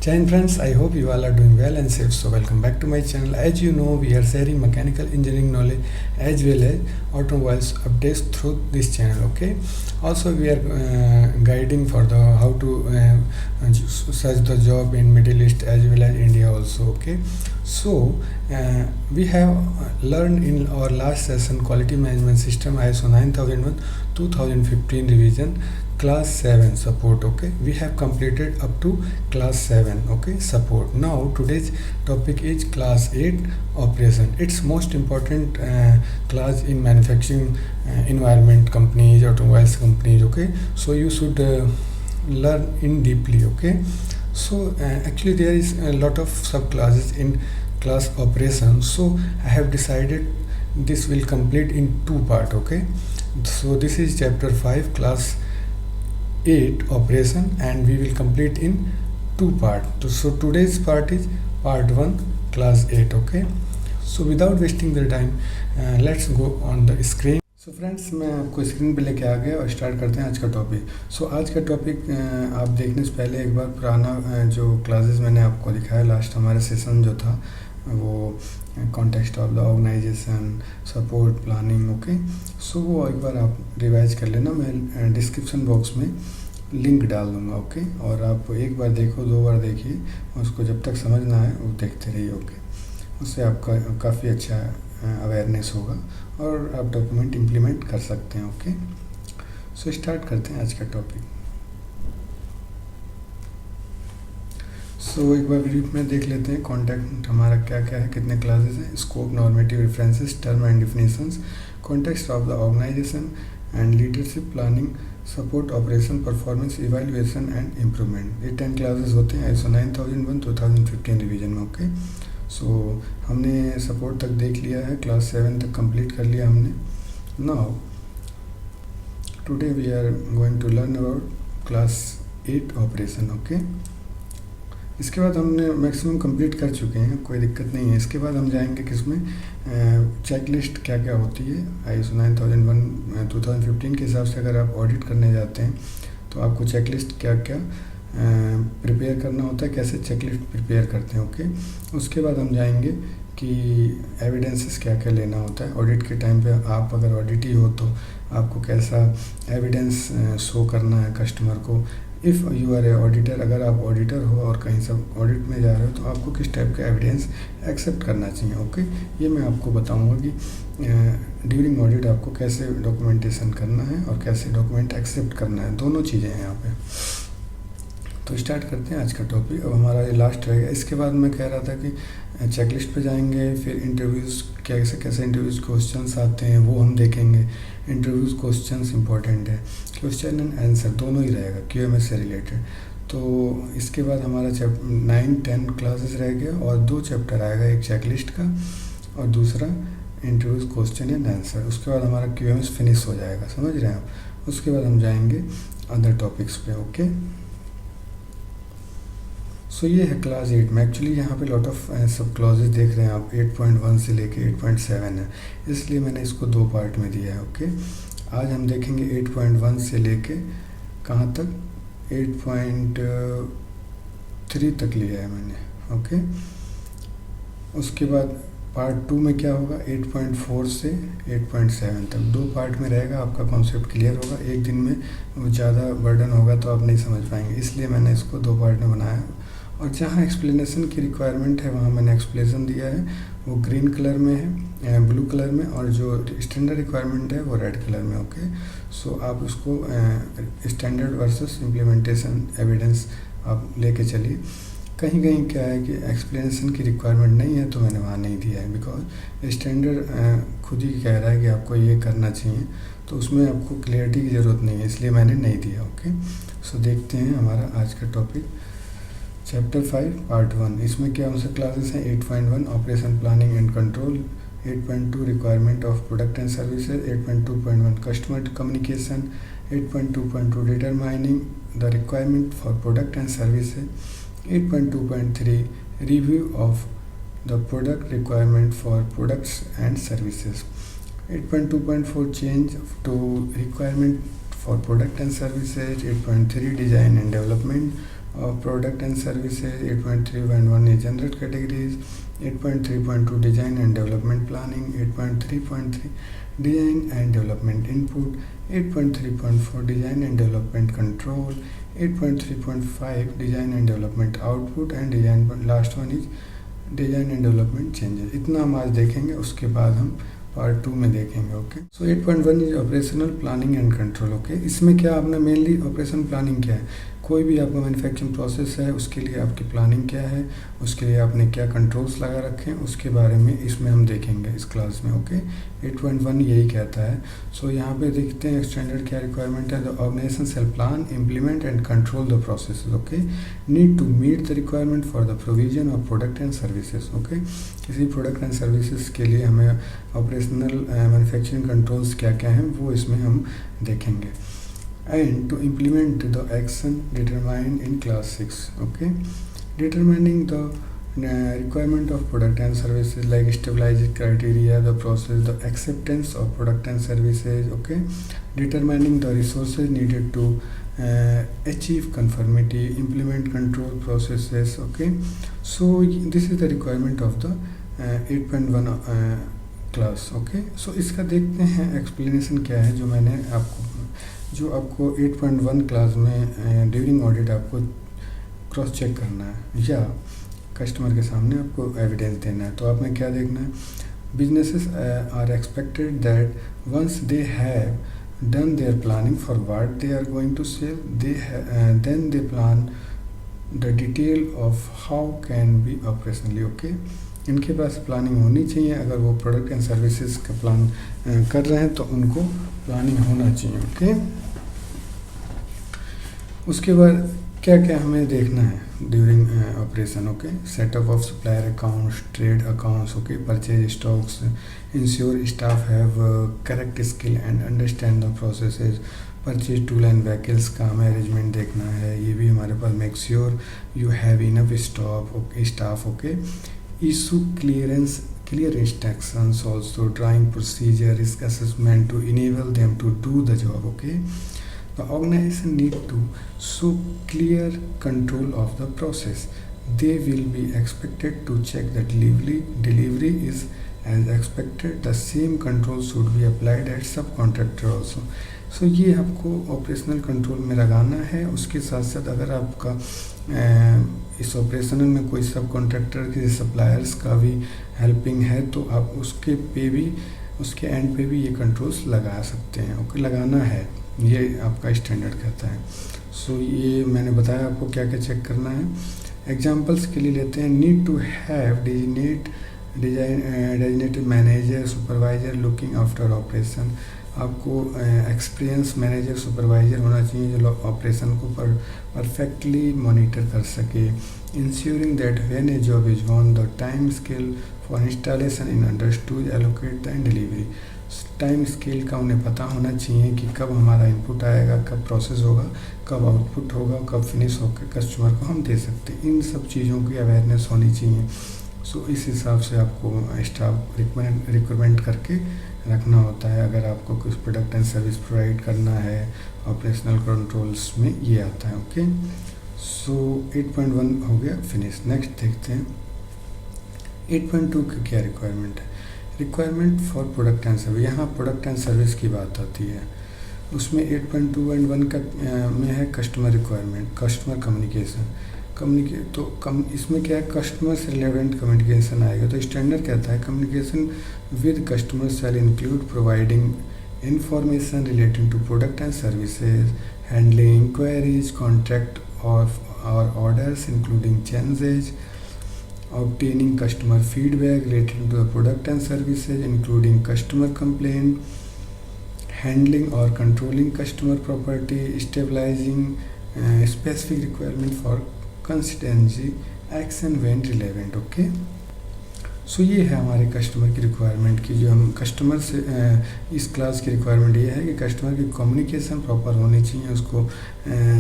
Chan friends, I hope you all are doing well and safe. So welcome back to my channel. As you know, we are sharing mechanical engineering knowledge as well as automobiles updates through this channel. Okay. Also, we are guiding for the how to search the job in Middle East as well as India also. Okay. So we have learned in our last session quality management system ISO 9001 2015 revision class 7 support. Okay, we have completed up to class 7. Okay, support. Now today's topic is class 8 operation. It's most important class in manufacturing environment companies, automobiles companies. Okay, so you should learn in deeply. Okay, so actually there is a lot of subclasses in class operation, so I have decided this will complete in two part. Okay, so this is chapter 5 class 8 operation and we will complete in two part. So today's part is part 1 class 8. Okay, so without wasting the time let's go on the screen. So friends, मैं आपको screen पे लेके आ गया और start करते हैं आज का टॉपिक. सो आज का टॉपिक आप देखने से पहले एक बार पुराना जो क्लासेस मैंने आपको दिखाया लास्ट हमारा सेशन जो था वो context of the organization support planning. Okay, so वो एक बार आप रिवाइज कर लेना. मैं डिस्क्रिप्शन बॉक्स में लिंक डाल दूँगा. ओके, और आप एक बार देखो, दो बार देखिए, उसको जब तक समझ ना आए वो देखते रहिए. ओके, उससे आपका काफ़ी अच्छा अवेयरनेस होगा और आप डॉक्यूमेंट इम्प्लीमेंट कर सकते हैं. ओके, सो स्टार्ट करते हैं आज का टॉपिक. सो एक बार ब्रीफ में देख लेते हैं कॉन्टेक्ट हमारा क्या क्या है, कितने क्लासेस हैं. Scope, normative references, term and definitions, context of the organization and leadership, planning, support, operation, performance, evaluation and improvement. ये 10 क्लासेस होते हैं ISO 9001 2015 रिवीजन में. ओके, सो हमने सपोर्ट तक देख लिया है, क्लास 7 तक कंप्लीट कर लिया हमने. Now today we are going to learn about class 8 operation. Okay, इसके बाद हमने मैक्सिमम कंप्लीट कर चुके हैं, कोई दिक्कत नहीं है. इसके बाद हम जाएंगे किसमें, चेकलिस्ट क्या क्या होती है. ISO 9001 2015 के हिसाब से अगर आप ऑडिट करने जाते हैं तो आपको चेकलिस्ट क्या क्या प्रिपेयर करना होता है, कैसे चेकलिस्ट प्रिपेयर करते हैं. ओके, उसके बाद हम जाएंगे कि एविडेंसेस क्या क्या लेना होता है. ऑडिट के टाइम पे आप अगर ऑडिटी हो तो आपको कैसा एविडेंस शो करना है कस्टमर को. If you are a auditor, अगर आप ऑडिटर हो और कहीं सब ऑडिट में जा रहे हो तो आपको किस टाइप का एविडेंस एक्सेप्ट करना चाहिए. ओके, ये मैं आपको बताऊंगा कि ड्यूरिंग ऑडिट आपको कैसे डॉक्यूमेंटेशन करना है और कैसे डॉक्यूमेंट एक्सेप्ट करना है. दोनों चीज़ें हैं यहाँ पे. तो स्टार्ट करते हैं आज का टॉपिक. अब हमारा ये लास्ट रहेगा. इसके बाद मैं कह रहा था कि चेकलिस्ट पे जाएंगे, फिर इंटरव्यूज़ कैसे कैसे इंटरव्यूज़ क्वेश्चंस आते हैं वो हम देखेंगे. इंटरव्यूज़ क्वेश्चंस इंपॉर्टेंट है, क्वेश्चन एंड आंसर दोनों ही रहेगा QMS से रिलेटेड. तो इसके बाद हमारा 9-10 क्लासेस रह गया और 2 चैप्टर आएगा, एक चेकलिस्ट का और दूसरा इंटरव्यूज़ क्वेश्चन एंड आंसर. उसके बाद हमारा QMS फिनिश हो जाएगा, समझ रहे हैं आप. उसके बाद हम जाएंगे अदर टॉपिक्स पे. ओके, सो ये है क्लास 8 में. एक्चुअली यहाँ पे लॉट ऑफ सब क्लॉजेज देख रहे हैं आप, 8.1 से लेके 8.7 है, इसलिए मैंने इसको 2 पार्ट में दिया है. ओके, आज हम देखेंगे 8.1 से लेके कहाँ तक, 8.3 तक लिया है मैंने. ओके, उसके बाद पार्ट 2 में क्या होगा, 8.4 से 8.7 तक. 2 पार्ट में रहेगा, आपका कॉन्सेप्ट क्लियर होगा. एक दिन में ज़्यादा बर्डन होगा तो आप नहीं समझ पाएंगे, इसलिए मैंने इसको 2 पार्ट में बनाया. और जहाँ एक्सप्लेनेशन की रिक्वायरमेंट है वहाँ मैंने एक्सप्लेनेशन दिया है, वो ग्रीन कलर में है, ब्लू कलर में, और जो स्टैंडर्ड रिक्वायरमेंट है वो रेड कलर में. ओके, सो आप उसको स्टैंडर्ड वर्सेस इम्प्लीमेंटेशन एविडेंस आप लेके चलिए. कहीं कहीं क्या है कि एक्सप्लेनेशन की रिक्वायरमेंट नहीं है तो मैंने वहाँ नहीं दिया है, बिकॉज स्टैंडर्ड खुद ही कह रहा है कि आपको ये करना चाहिए, तो उसमें आपको क्लियरिटी की ज़रूरत नहीं है, इसलिए मैंने नहीं दिया. ओके, सो देखते हैं हमारा आज का टॉपिक चैप्टर 5 पार्ट 1. इसमें क्या उनसे क्लासेस हैं, 8.1 operation planning and control, 8.2 requirement of product and services, 8.2.1 customer communication, 8.2.2 determining the requirement for product and services, 8.2.3 review of the product requirement for products and services, 8.2.4 change to requirement for product and services, 8.3 design and development, of product and services. 8.3.1 is general categories. 8.3.2 design and development planning. 8.3.3 design and development input. 8.3.4 design and development control. 8.3.5 design and development output and design, last one is design and development changes. इतना हम आज देखेंगे, उसके बाद हम part 2 में देखेंगे। Okay, so 8.1 is operational planning and control. Okay, इसमें क्या आपने मेनली ऑपरेशन प्लानिंग क्या है, कोई भी आपका मैन्युफैक्चरिंग प्रोसेस है उसके लिए आपकी प्लानिंग क्या है, उसके लिए आपने क्या कंट्रोल्स लगा रखे हैं, उसके बारे में इसमें हम देखेंगे इस क्लास में। ओके, 8.1 यही कहता है। सो यहाँ पे देखते हैं स्टैंडर्ड क्या रिक्वायरमेंट है। The organization shall plan, implement and control the process. Okay, need to meet the requirement for the provision of product and services. Okay, किसी प्रोडक्ट एंड सर्विसेज के लिए हमें ऑपरेशनल मैन्युफैक्चरिंग कंट्रोल्स क्या क्या हैं वो इसमें हम देखेंगे। And to implement the action determined in class 6. Okay, determining the requirement of product and services like stabilized criteria, the process, the acceptance of product and services. Okay, determining the resources needed to achieve conformity, implement control processes. Okay, so this is the requirement of the 8.1 class. Okay, so इसका देखते हैं explanation क्या है जो आपको 8.1 class में during audit आपको cross check करना है या कस्टमर के सामने आपको एविडेंस देना है। तो आपने क्या देखना है, businesses are expected that once they have done their planning for what they are going to sell, then they plan the detail of how can be operationally. Okay, इनके पास प्लानिंग होनी चाहिए। अगर वो प्रोडक्ट एंड सर्विसेज का plan कर रहे हैं तो उनको प्लानिंग होना चाहिए। ओके, उसके बाद क्या क्या हमें देखना है during operation. Okay, setup of supplier accounts, trade accounts. Okay, purchase stocks, ensure staff have correct skill and understand the processes, purchase tool and vehicles का हमें अरेंजमेंट देखना है, ये भी हमारे पास। Make sure you have enough staff. Okay, issue clear instructions, also drawing procedure, risk assessment to enable them to do the job. Okay, the organization need to show clear control of the process. They will be expected to check that delivery is as expected. The same control should be applied at subcontractor also. So ये आपको operational control में लगाना है। उसके साथ साथ अगर आपका इस ऑपरेशनल में कोई सब कॉन्ट्रैक्टर के सप्लायर्स का भी हेल्पिंग है तो आप उसके एंड पे भी ये कंट्रोल्स लगा सकते हैं। ओके, लगाना है, ये आपका स्टैंडर्ड कहता है। सो ये मैंने बताया आपको क्या क्या चेक करना है। एग्जांपल्स के लिए लेते हैं, need to have designated manager supervisor looking after operation. आपको एक्सपीरियंस मैनेजर सुपरवाइज़र होना चाहिए जो ऑपरेशन को परफेक्टली मॉनिटर कर सके। Ensuring that when a job is on the time scale for installation in understood allocate the delivery. Time scale का उन्हें पता होना चाहिए कि कब हमारा इनपुट आएगा, कब प्रोसेस होगा, कब आउटपुट होगा, कब फिनिश होकर कस्टमर को हम दे सकते हैं। इन सब चीज़ों की अवेयरनेस होनी चाहिए। सो इस हिसाब से आपको स्टाफ रिक्वायरमेंट करके रखना होता है अगर आपको कुछ प्रोडक्ट एंड सर्विस प्रोवाइड करना है। ऑपरेशनल कंट्रोल्स में ये आता है। ओके, सो 8.1 हो गया फिनिश। नेक्स्ट देखते हैं 8.2 की क्या रिक्वायरमेंट है। Requirement for product and service, यहाँ प्रोडक्ट एंड सर्विस की बात आती है। उसमें 8.2.1 का में है कस्टमर रिक्वायरमेंट, कस्टमर कम्युनिकेशन। इसमें क्या है, कस्टमर से रिलेवेंट कम्युनिकेशन आएगा। तो स्टैंडर्ड कहता है communication with customer shall include providing information relating to product and services, handling enquiries, contract और orders including changes, obtaining customer feedback relating to the product and services including customer complaint, handling or controlling customer property, stabilizing specific requirement for contingency action when relevant. Okay, so ये है हमारे customer की requirement की। जो हम customer से इस class की रिक्वायरमेंट ये है कि कस्टमर की कम्युनिकेशन प्रॉपर होनी चाहिए। उसको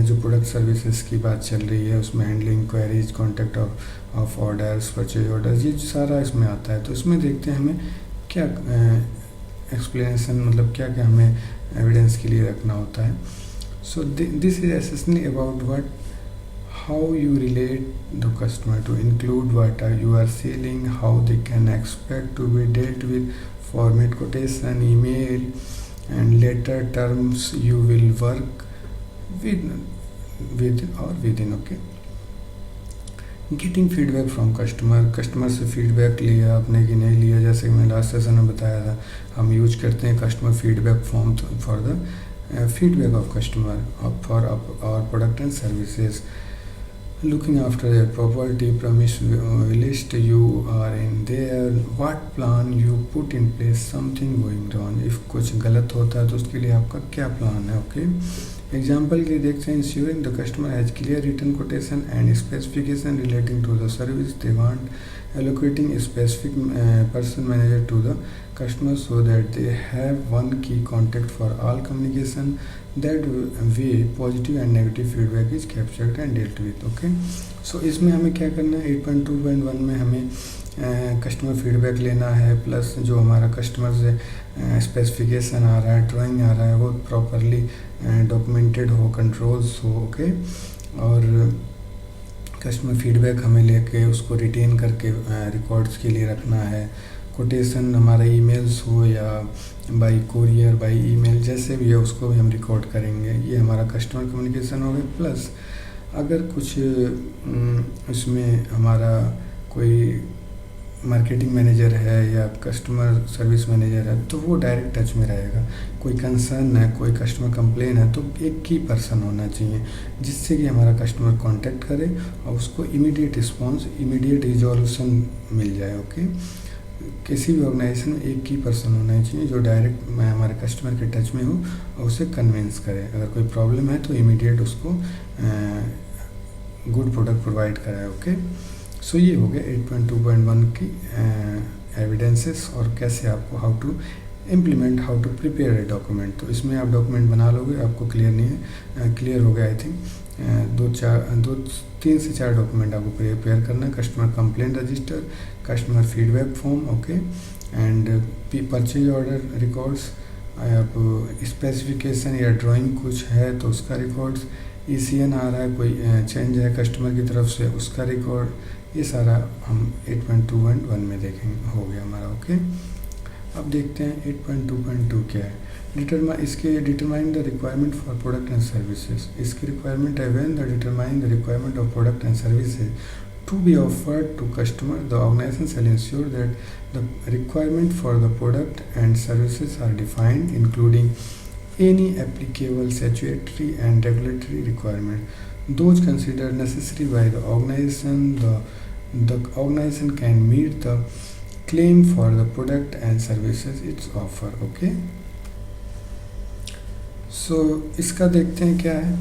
जो प्रोडक्ट सर्विसेज की बात चल रही है उसमें handling queries, contact of orders, purchase orders, ये सारा इसमें आता है। तो इसमें देखते हैं हमें क्या एक्सप्लेनेशन, मतलब क्या क्या हमें एविडेंस के लिए रखना होता है। So this is essentially about what how you relate the customer to include what you are selling, how they can expect to be dealt with, format quotation, email, and later terms you will work with or within. Okay, getting feedback from customer से feedback लिया आपने कि नहीं लिया, जैसे कि मैं last session में बताया था, हम यूज करते हैं customer feedback form for the feedback of customer for our product and services. Looking after their property, promise list you are in there, what plan you put in place, something going wrong, if कुछ गलत होता है तो उसके लिए आपका क्या plan है. ओके, एग्जाम्पल के देखते हैं. Ensuring the customer has clear return quotation and specification relating to the service they want, allocating a specific person manager to the customer so that they have one key contact for all communication. That way positive and negative feedback is captured and dealt with. Okay, so इसमें हमें क्या करना है, 8.2.1 में हमें customer feedback लेना है, plus जो हमारा कस्टमर से स्पेसिफिकेशन आ रहा है, ड्राइंग आ रहा है, वो प्रॉपरली डॉक्यूमेंटेड हो, कंट्रोल्स हो. ओके, और कस्टमर फीडबैक हमें लेके उसको रिटेन करके रिकॉर्ड्स के लिए रखना है. कोटेशन हमारा ईमेल्स हो या बाई कोरियर, बाई ईमेल, जैसे भी है उसको भी हम रिकॉर्ड करेंगे. ये हमारा कस्टमर कम्युनिकेशन हो गया. प्लस अगर कुछ इसमें हमारा कोई मार्केटिंग मैनेजर है या कस्टमर सर्विस मैनेजर है तो वो डायरेक्ट टच में रहेगा. कोई कंसर्न है, कोई कस्टमर कंप्लेन है तो एक की पर्सन होना चाहिए जिससे कि हमारा कस्टमर कांटेक्ट करे और उसको इमीडिएट रिस्पांस, इमीडिएट रिजोल्यूशन मिल जाए. ओके, किसी भी ऑर्गेनाइजेशन में एक की पर्सन होना चाहिए जो डायरेक्ट हमारे कस्टमर के टच में हो और उसे कन्विंस करे. अगर कोई प्रॉब्लम है तो इमीडिएट उसको गुड प्रोडक्ट प्रोवाइड कराए. ओके, सो ये हो गया 8.2.1 की एविडेंसेस और कैसे आपको how to implement, how to prepare a document. तो इसमें आप डॉक्यूमेंट बना लोगे, आपको क्लियर नहीं है, क्लियर हो गया आई थिंक. 3 से 4 डॉक्यूमेंट आपको प्रिपेयर करना है. Customer complaint register, customer feedback form, okay, and purchase order records, आप स्पेसिफिकेशन या ड्राइंग कुछ है तो उसका रिकॉर्ड्स, ECN आ रहा है, कोई चेंज है कस्टमर की तरफ से उसका रिकॉर्ड, ये सारा हम 8.2.1 में देखेंगे. हो गया हमारा. ओके, अब देखते हैं 8.2.2 क्या है. Determine the requirement for product and services. इसकी रिक्वायरमेंट है when the determine the requirement of product and services to be offered to customer, the organization shall ensure that the requirement for the product and services are defined, including any applicable statutory and regulatory requirement. Those considered necessary by the organization, the organization can meet the claim for the product and services it's offer. Okay, so इसका देखते हैं क्या है.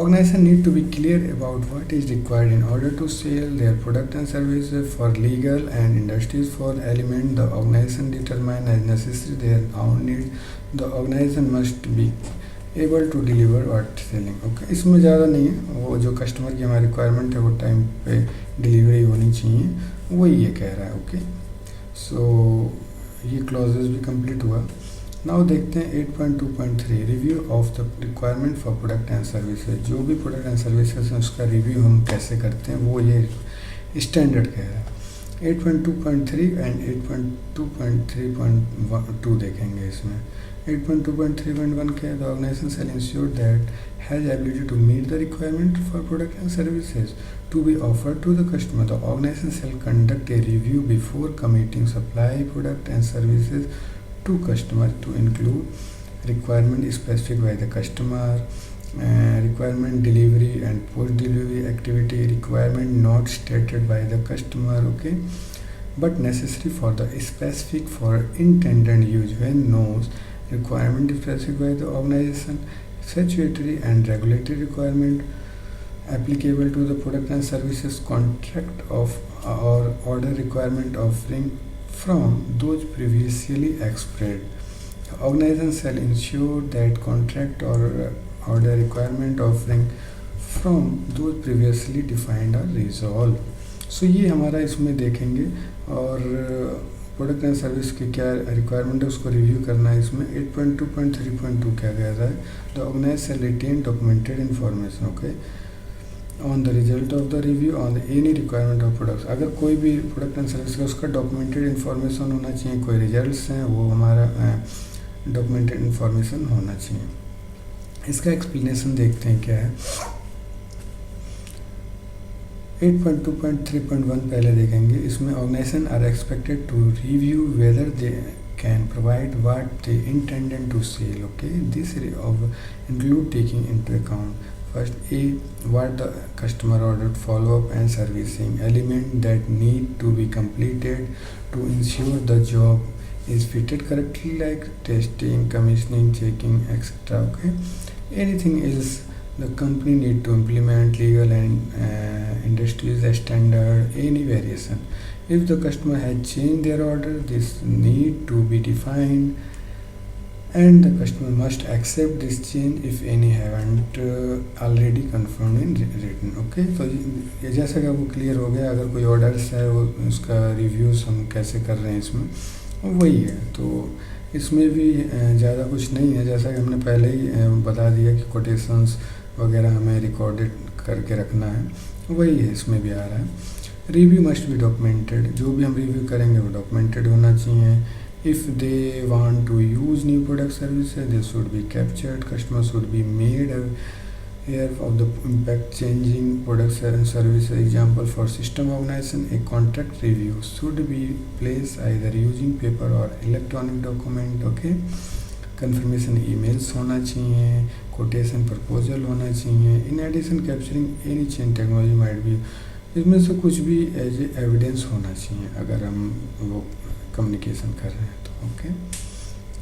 Organization need to be clear about what is required in order to sell their product and services. For legal and industries for element the organization determine as necessary their own need. The organization must be able to deliver what selling. Okay, इसमें ज़्यादा नहीं है, वो जो customer की हमारी requirement है वो टाइम पे डिलीवरी होनी चाहिए, वही ये कह रहा है. ओके, सो ये क्लॉजेस भी कंप्लीट हुआ. नाउ देखते हैं 8.2.3 review of the requirement for product and services. जो भी प्रोडक्ट एंड सर्विसेज हैं उसका रिव्यू हम कैसे करते हैं वो ये स्टैंडर्ड कह रहा है. 8.2.3 एंड 8.2.3.2 देखेंगे. इसमें 8.2.3.1 क्या है, the organization shall ensure that has ability to meet the requirement for product and services to be offered to the customer. The organization shall conduct a review before committing supply product and services to customer to include requirement specific by the customer, requirement delivery and post delivery activity, requirement not stated by the customer, okay, but necessary for the specific for intended use when knows, requirement specific by the organization, statutory and regulatory requirement applicable to the product and services, contract of or order requirement offering from those previously expressed. The organization shall ensure that contract or order requirement offering from those previously defined are resolved. So ये हमारा इसमें देखेंगे. और product and service की क्या requirement है उसको review करना है. इसमें 8.2.3.2 क्या कह रहा है, the organization shall retain documented information. Okay, on the result of the review on any requirement of products. अगर कोई भी प्रोडक्ट एंड सर्विस का उसका डॉक्यूमेंटेड इन्फॉर्मेशन होना चाहिए, कोई रिजल्ट्स हैं वो हमारा डॉक्यूमेंटेड इन्फॉर्मेशन होना चाहिए। इसका एक्सप्लेनेशन देखते हैं क्या है। 8.2.3.1 पहले देखेंगे। इसमें organization are expected to review whether they can provide what they intended to sell. Okay, this include taking into account first A, what the customer ordered, follow up and servicing element that need to be completed to ensure the job is fitted correctly, like testing, commissioning, checking, etc. Okay, anything else the company need to implement legal and industries standard, any variation. If the customer has changed their order, this need to be defined and the customer must accept this change if any haven't already confirmed in written. Okay, तो ये जैसा कि आपको clear हो गया, अगर कोई orders है वो उसका रिव्यूज़ हम कैसे कर रहे हैं इसमें वही है। तो इसमें भी ज़्यादा कुछ नहीं है, जैसा कि हमने पहले ही बता दिया कि कोटेशंस वगैरह हमें रिकॉर्डेड करके रखना है, वही है इसमें भी आ रहा है। रिव्यू मस्ट बी डॉक्यूमेंटेड, जो भी हम रिव्यू करेंगे वो डॉक्यूमेंटेड होना चाहिए। If they want to use new product services, they should be captured. Customers should be made aware of the impact changing products and services. Example for system organization, a contract review should be placed either using paper or electronic document. Okay, confirmation emails होना चाहिए, quotation proposal होना चाहिए. In addition, capturing any change technology might be, इसमें से कुछ भी as evidence होना चाहिए अगर हम वो कम्युनिकेशन कर रहे हैं तो। ओके,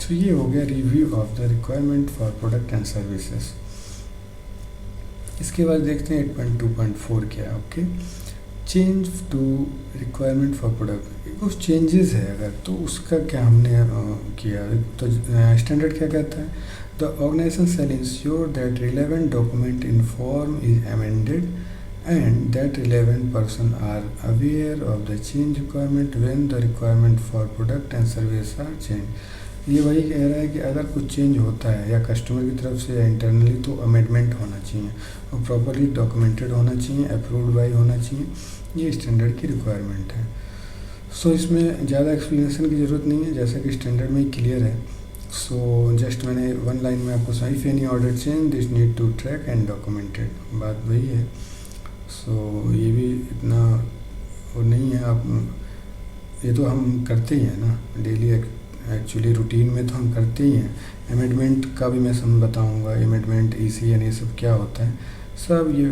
तो ये हो गया review of the requirement for product and services. इसके बाद देखते हैं 8.2.4 क्या है। Okay, change to requirement for product, कुछ चेंजेस है अगर तो उसका क्या हमने किया। तो स्टैंडर्ड क्या कहता है, the organization shall ensure that relevant document information is amended and that relevant person are aware of the change requirement when the requirement for product and service are changed। ये वही कह रहा है कि अगर कुछ चेंज होता है या कस्टमर की तरफ से या इंटरनली तो अमेंडमेंट होना चाहिए और प्रॉपरली डॉक्यूमेंटेड होना चाहिए, अप्रूव्ड बाय होना चाहिए। ये स्टैंडर्ड की रिक्वायरमेंट है। सो इसमें ज़्यादा एक्सप्लेनेशन की ज़रूरत नहीं है, जैसा कि स्टैंडर्ड में ही क्लियर है। सो जस्ट मैंने वन लाइन में आपको if any order change this need to track and documented, बात वही है। सो ये भी इतना वो नहीं है, आप ये तो हम करते ही हैं ना डेली, एक्चुअली रूटीन में तो हम करते ही हैं। अमेंडमेंट का भी मैं सब बताऊंगा, अमेंडमेंट ECN ये सब क्या होता है सब। ये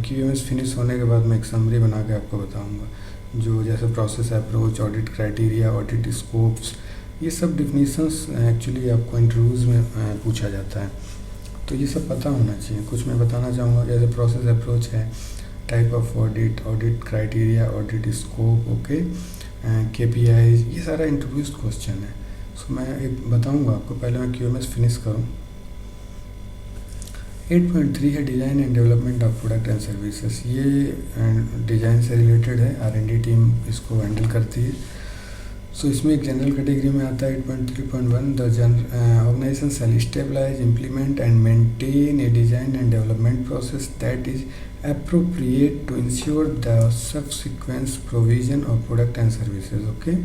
QMS फिनिश होने के बाद मैं एक समरी बना के आपको बताऊंगा, जो जैसे process approach, audit criteria, audit scopes, ये सब डिफिनीशंस एक्चुअली आपको इंटरव्यूज़ में पूछा जाता है, तो ये सब पता होना चाहिए। कुछ मैं बताना चाहूँगा, जैसे प्रोसेस अप्रोच है, type of audit, audit criteria, audit scope, okay, KPIs, ये सारा इंटरव्यूज क्वेश्चन है। सो मैं एक बताऊंगा आपको, पहले मैं QMS फिनिश करूं। 8.3 है design and development of product and services. ये डिज़ाइन से रिलेटेड है, R&D टीम इसको हैंडल करती है। सो इसमें एक जनरल कैटेगरी में आता है 8.3.1, the organization shall stabilize, implement and maintain a design and development process that is appropriate to ensure the subsequent provision of product and services। Okay,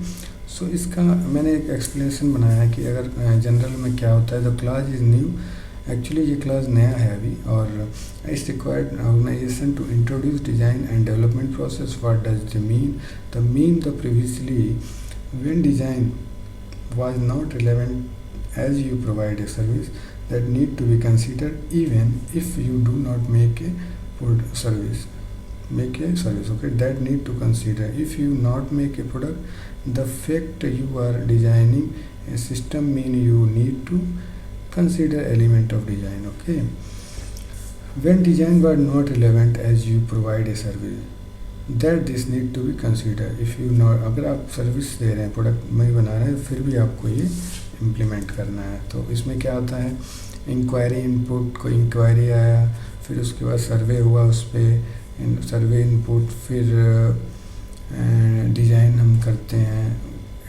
so इसका मैंने एक एक्सप्लेनेशन बनाया है कि अगर जनरल में क्या होता है, the class is new, actually ये क्लास नया है अभी, और it's required organization to introduce design and development process. What does the mean the previously when design was not relevant as you provide a service that need to be considered even if you do not make a service, okay, that need to consider if you not make a product, the fact you are designing a system mean you need to consider element of design। okay, when design was not relevant as you provide a service, that this need to be consider if you not, अगर आप service दे रहे हैं, product नहीं बना रहे हैं, फिर भी आपको ये इम्प्लीमेंट करना है। तो इसमें क्या आता है, इंक्वायरी इनपुट, कोई इंक्वायरी आया, फिर उसके बाद सर्वे हुआ, उस पर सर्वे इनपुट, फिर डिज़ाइन हम करते हैं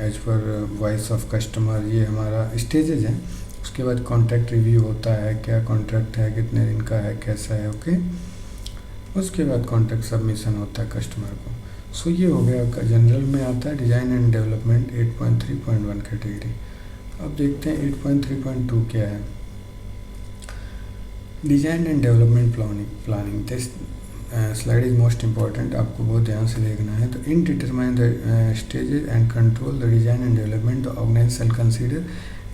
as per voice of customer, ये हमारा स्टेजेज है। उसके बाद कॉन्ट्रैक्ट रिव्यू होता है, क्या कॉन्ट्रैक्ट है, कितने दिन का है, कैसा है। ओके, उसके बाद कॉन्ट्रैक्ट सबमिशन होता है कस्टमर को। सो ये हो गया आपका जनरल में आता है डिज़ाइन एंड डेवलपमेंट 8.3.1 कैटेगरी। अब देखते हैं 8.3.2 क्या है। Design and development planning this slide is most important, आपको बहुत ध्यान से देखना है। तो in determine the stages and control the design and development the organize shall consider,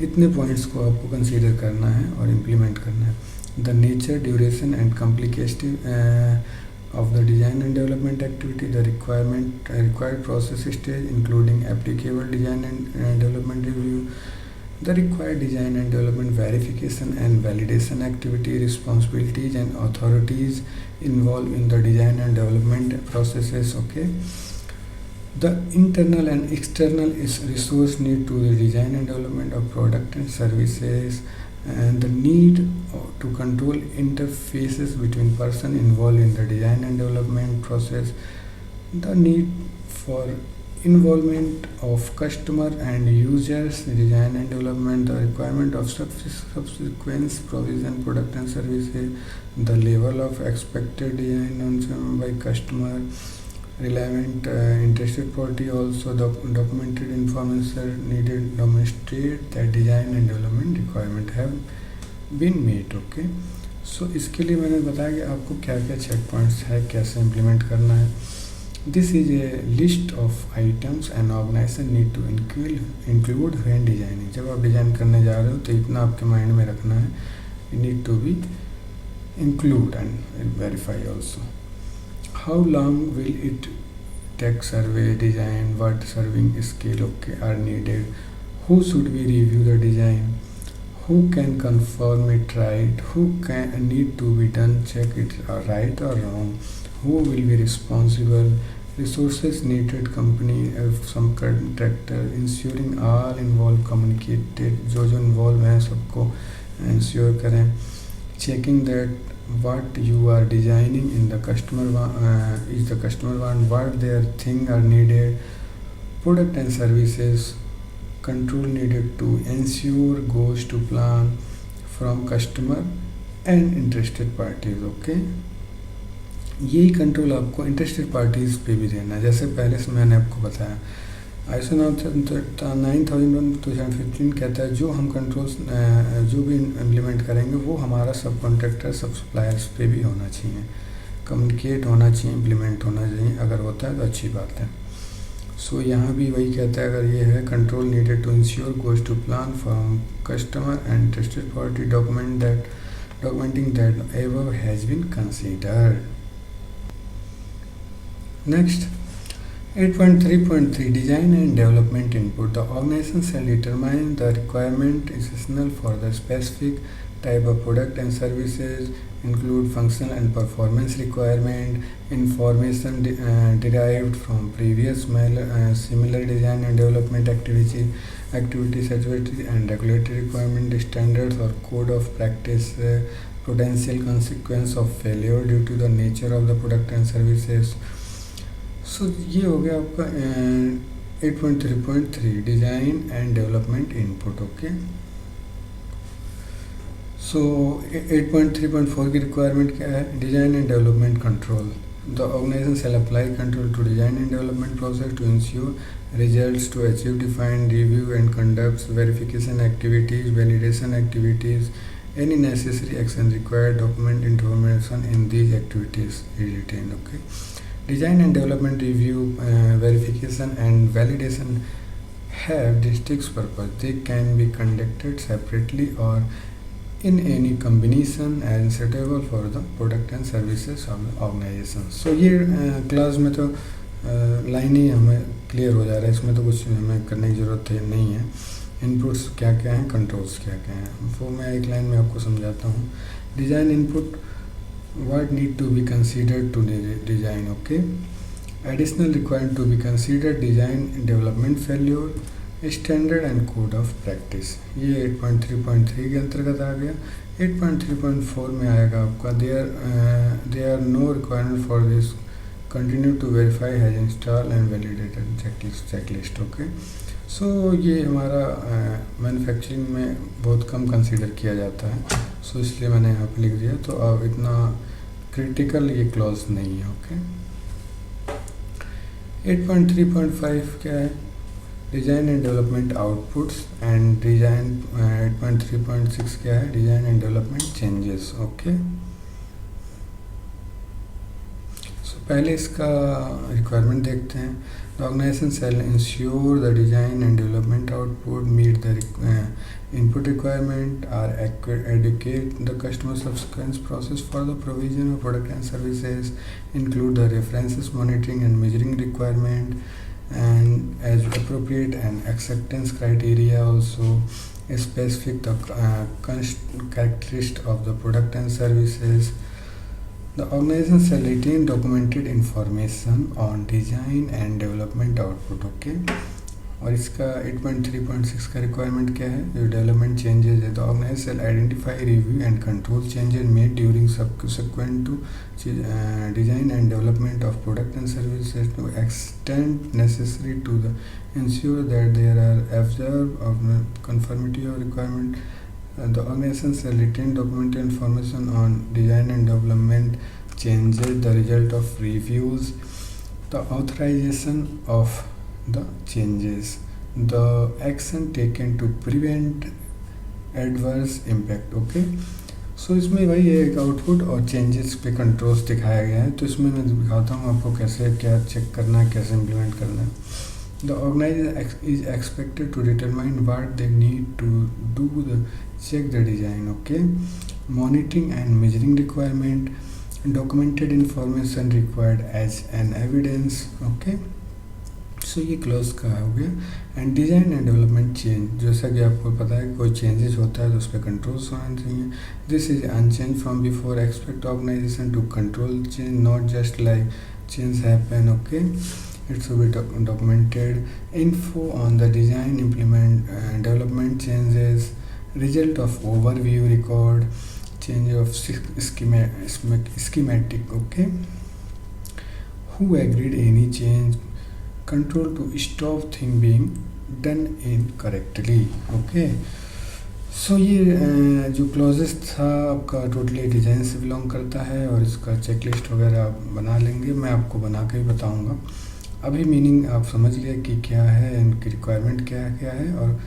इतने पॉइंट्स को आपको कंसीडर करना है और इम्प्लीमेंट करना है। The nature, duration and complexity of the design and development activity, the required process stage including applicable design and development review, the required design and development verification and validation activity, responsibilities and authorities involved in the design and development processes. Okay, the internal and external resource need to the design and development of product and services, and the need to control interfaces between person involved in the design and development process, the need for involvement of customer and users design and development, the requirement of subsequent provision product and services, the level of expected design by customer, relevant interested party also documented information needed demonstrate that design and development requirement have been met. Okay, सो इसके लिए मैंने बताया कि आपको क्या क्या check points है, कैसे इम्प्लीमेंट करना है। This is a list of items and organization need to include when designing. जब आप डिज़ाइन करने जा रहे हो तो इतना आपके माइंड में रखना है, you need to be include and verify also. How long will it take survey design, what serving scale are needed, who should we review the design, who can confirm it right, who can need to be done check it right or wrong, who will be responsible, resources needed company of some contractor, ensuring all involved communicated, जो involved हैं सबको ensure करें, checking that what you are designing in the customer is the customer want what their thing are needed, product and services control needed to ensure goes to plan from customer and interested parties. Okay, यही control आपको interested parties पे भी देना है। जैसे पहले से मैंने आपको बताया ISO 9001/2015 कहता है जो हम कंट्रोल्स जो भी इम्प्लीमेंट करेंगे वो हमारा सब कॉन्ट्रैक्टर सब सप्लायर्स पे भी होना चाहिए, कम्युनिकेट होना चाहिए, इम्प्लीमेंट होना चाहिए। अगर होता है तो अच्छी बात है। सो यहाँ भी वही कहता है, अगर ये है control needed to ensure goes to plan from customer and interested party documenting that above has been considered. Next, 8.3.3 Design and Development Input. The organization shall determine the requirement essential for the specific type of product and services, include functional and performance requirement, information derived from previous similar design and development activity and regulatory requirement, standards or code of practice, potential consequence of failure due to the nature of the product and services. So ये हो गया आपका 8.3.3 design and development input. Okay, so 8.3.4 की requirement क्या है? Design and development control. The organization shall apply control to design and development process to ensure results to achieve defined review and conducts verification activities, validation activities, any necessary action required, document information in these activities is retained. Okay, design and development review, verification and validation have distinct purpose. They can be conducted separately or in any combination and suitable for the product and services of the organization. So ये class में तो line ही हमें clear हो जा रहा है, इसमें तो कुछ हमें करने की ज़रूरत नहीं है। इनपुट्स क्या क्या हैं, कंट्रोल्स क्या क्या हैं, वो मैं एक लाइन में आपको समझाता हूँ। Design input, what need to be considered to design. Okay, additional required to be considered design development failure, standard and code of practice. ये 8.3.3 के अंतर्गत आ गया। 8.3.4 में आएगा आपका there are no requirement for this, continue to verify has installed and validated checklist. Okay, सो ये हमारा manufacturing में बहुत कम कंसीडर किया जाता है, सो इसलिए मैंने यहाँ पे लिख दिया। तो आप इतना क्रिटिकल ये क्लॉज नहीं है। ओके 8.3.5 क्या है, design and development outputs and design. 8.3.6 क्या है, design and development changes. Okay so पहले इसका रिक्वायरमेंट देखते हैं। The organization shall ensure the design and development output meet the input requirement, are educate the customer subsequent process for the provision of product and services, include the references monitoring and measuring requirement, and as appropriate and acceptance criteria also specific the characteristics of the product and services. The organization shall retain documented information on design and development output. Okay और इसका 8.3.6 का requirement क्या है, जो development changes है। The organization shall identify, review and control changes made during subsequent to design and development of product and services to extend necessary to the ensure that there are observe of conformity और requirement. The organization shall retain documented information on design and development changes, the result of reviews, the authorization of the changes, the action taken to prevent adverse impact. Okay so इसमें भाई एक output और changes पे controls दिखाया गया है, तो इसमें मैं दिखाता हूँ आपको कैसे क्या चेक करना है, कैसे इम्प्लीमेंट करना है। The organization is expected to determine what they need to do the check the design. Okay monitoring and measuring requirement, documented information required as an evidence. Okay so ये क्लोज का हो गया। And design and development change, जैसा कि आपको पता है कोई चेंजेस होता है तो उस पर कंट्रोल्स होना चाहिए। This is unchange from before, expect organization to control change, not just like change happen. Okay it should be documented info on the design implement development changes, result of overview record, change of schematic. Okay who agreed any change, control to stop thing being done incorrectly. Okay so ये जो clauses था आपका totally design से belong करता है, और इसका checklist वगैरह आप बना लेंगे, मैं आपको बना के ही बताऊंगा। अभी मीनिंग आप समझ लिए कि क्या है, इनकी रिक्वायरमेंट क्या क्या है और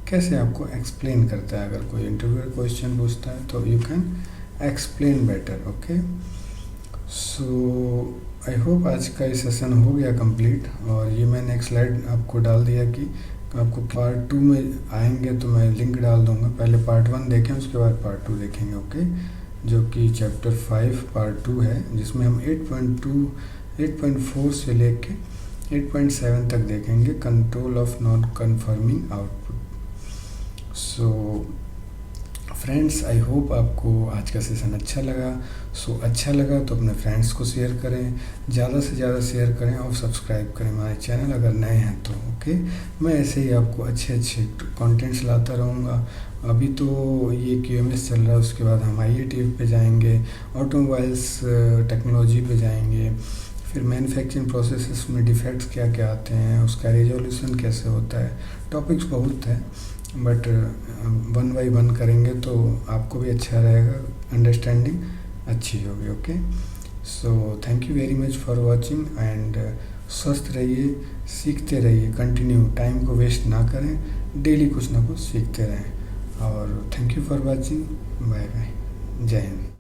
कैसे आपको एक्सप्लेन करता है। अगर कोई इंटरव्यूअर क्वेश्चन पूछता है तो you can explain better. Okay so I hope आज का ये सेशन हो गया कंप्लीट, और ये मैंने एक स्लाइड आपको डाल दिया कि आपको पार्ट 2 में आएंगे तो मैं लिंक डाल दूंगा। पहले पार्ट 1 देखें, उसके बाद पार्ट 2 देखेंगे। ओके जो कि चैप्टर 5 पार्ट 2 है, जिसमें हम 8.4 से लेके 8.7 तक देखेंगे, control of non confirming output. So friends I hope आपको आज का सेशन अच्छा लगा। सो अच्छा लगा तो अपने फ्रेंड्स को शेयर करें, ज़्यादा से ज़्यादा शेयर करें और सब्सक्राइब करें हमारे चैनल अगर नए हैं तो। ओके मैं ऐसे ही आपको अच्छे अच्छे कंटेंट्स लाता रहूँगा। अभी तो ये QMS चल रहा है, उसके बाद हम IATF पे जाएंगे, ऑटोमोबाइल्स टेक्नोलॉजी पे जाएंगे, फिर मैन्युफैक्चरिंग प्रोसेसेस में डिफेक्ट्स क्या क्या आते हैं, उसका रिजोल्यूशन कैसे होता है। टॉपिक्स बहुत है बट 1 बाय 1 करेंगे तो आपको भी अच्छा रहेगा, अंडरस्टैंडिंग अच्छी होगी। Okay so thank you very much for watching and स्वस्थ रहिए, सीखते रहिए, कंटिन्यू, टाइम को वेस्ट ना करें, डेली कुछ ना कुछ सीखते रहें। और thank you for watching, bye bye, जय हिंद।